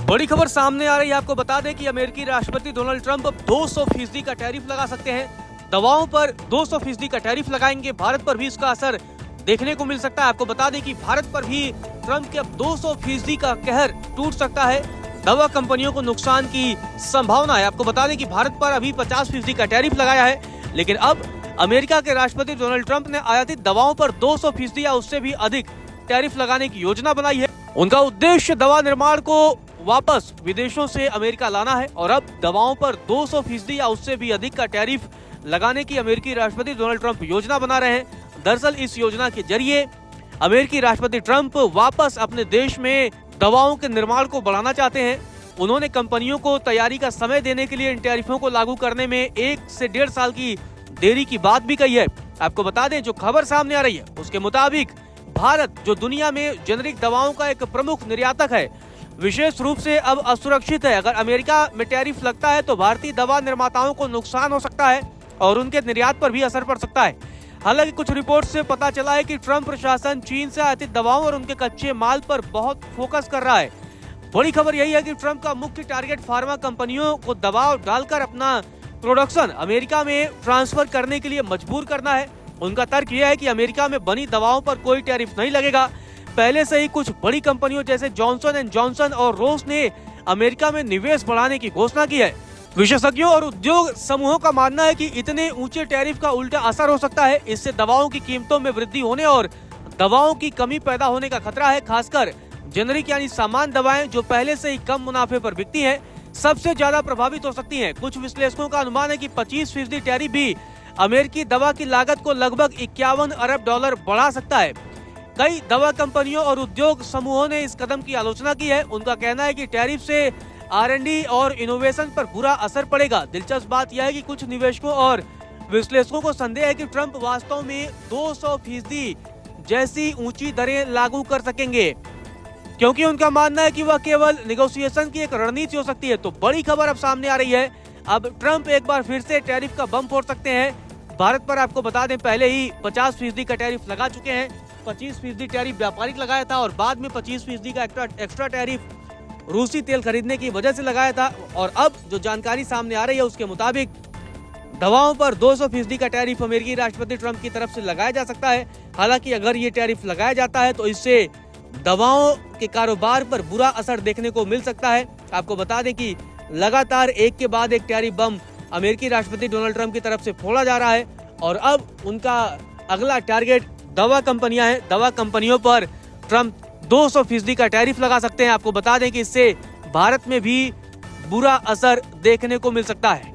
बड़ी खबर सामने आ रही है। आपको बता दें कि अमेरिकी राष्ट्रपति डोनाल्ड ट्रंप अब 200% का टैरिफ लगा सकते हैं। दवाओं पर 200% का टैरिफ लगाएंगे। भारत पर भी इसका असर देखने को मिल सकता है। आपको बता दें कि भारत पर भी ट्रंप के अब 200% का कहर टूट सकता है। दवा कंपनियों को नुकसान की संभावना है। आपको बता दें कि भारत पर अभी 50% का टैरिफ लगाया है, लेकिन अब अमेरिका के राष्ट्रपति डोनाल्ड ट्रंप ने आयातित दवाओं पर 200% या उससे भी अधिक टैरिफ लगाने की योजना बनाई है। उनका उद्देश्य दवा निर्माण को वापस विदेशों से अमेरिका लाना है और अब दवाओं पर 200% या उससे भी अधिक का टैरिफ लगाने की अमेरिकी राष्ट्रपति डोनाल्ड ट्रंप योजना बना रहे हैं। दरअसल इस योजना के जरिए अमेरिकी राष्ट्रपति ट्रंप वापस अपने देश में दवाओं के निर्माण को बढ़ाना चाहते हैं। उन्होंने कंपनियों को तैयारी का समय देने के लिए इन टैरिफों को लागू करने में 1 से 1.5 साल की देरी की बात भी कही है। आपको बता दें, जो खबर सामने आ रही है उसके मुताबिक भारत, जो दुनिया में जेनेरिक दवाओं का एक प्रमुख निर्यातक है, विशेष रूप से अब असुरक्षित है। अगर अमेरिका में टैरिफ लगता है तो भारतीय दवा निर्माताओं को नुकसान हो सकता है और उनके निर्यात पर भी असर पड़ सकता है। हालांकि कुछ रिपोर्ट से पता चला है कि ट्रंप प्रशासन चीन से आयातित दवाओं और उनके कच्चे माल पर बहुत फोकस कर रहा है। बड़ी खबर यही है कि ट्रंप का मुख्य टारगेट फार्मा कंपनियों को दबाव डालकर अपना प्रोडक्शन अमेरिका में ट्रांसफर करने के लिए मजबूर करना है। उनका तर्क यह है कि अमेरिका में बनी दवाओं पर कोई टैरिफ नहीं लगेगा। पहले से ही कुछ बड़ी कंपनियों जैसे जॉनसन एंड जॉनसन और रोस ने अमेरिका में निवेश बढ़ाने की घोषणा की है। विशेषज्ञों और उद्योग समूहों का मानना है कि इतने ऊंचे टैरिफ का उल्टा असर हो सकता है। इससे दवाओं की कीमतों में वृद्धि होने और दवाओं की कमी पैदा होने का खतरा है। खासकर जेनेरिक यानी सामान्य दवाएं जो पहले से ही कम मुनाफे पर बिकती हैं, सबसे ज्यादा प्रभावित हो सकती हैं। कुछ विश्लेषकों का अनुमान है कि 25% टैरिफ भी अमेरिकी दवा की लागत को लगभग 51 अरब डॉलर बढ़ा सकता है। कई दवा कंपनियों और उद्योग समूहों ने इस कदम की आलोचना की है। उनका कहना है कि टैरिफ से R&D और इनोवेशन पर बुरा असर पड़ेगा। दिलचस्प बात यह है कि कुछ निवेशकों और विश्लेषकों को संदेह है कि ट्रंप वास्तव में 200% जैसी ऊंची दरें लागू कर सकेंगे, क्योंकि उनका मानना है कि वह केवल नेगोशिएशन की एक रणनीति हो सकती है। तो बड़ी खबर अब सामने आ रही है। अब ट्रंप एक बार फिर से टैरिफ का बम फोड़ सकते हैं। भारत पर आपको बता दें, पहले ही 50% का टैरिफ लगा चुके हैं। 25% टैरिफ व्यापारिक लगाया था और बाद में 25% का एक्स्ट्रा टैरिफ रूसी तेल खरीदने की वजह से लगाया था। और अब जो जानकारी सामने आ रही है उसके मुताबिक दवाओं पर 200% का टैरिफ अमेरिकी राष्ट्रपति ट्रंप की तरफ से लगाया जा सकता है। हालांकि अगर ये टैरिफ लगाया जाता है तो इससे दवाओं के कारोबार पर बुरा असर देखने को मिल सकता है। आपको बता दें कि लगातार एक के बाद एक टैरिफ बम अमेरिकी राष्ट्रपति डोनाल्ड ट्रंप की तरफ से फोड़ा जा रहा है और अब उनका अगला टारगेट दवा कंपनियां हैं। दवा कंपनियों पर ट्रंप 200% का टैरिफ लगा सकते हैं। आपको बता दें कि इससे भारत में भी बुरा असर देखने को मिल सकता है।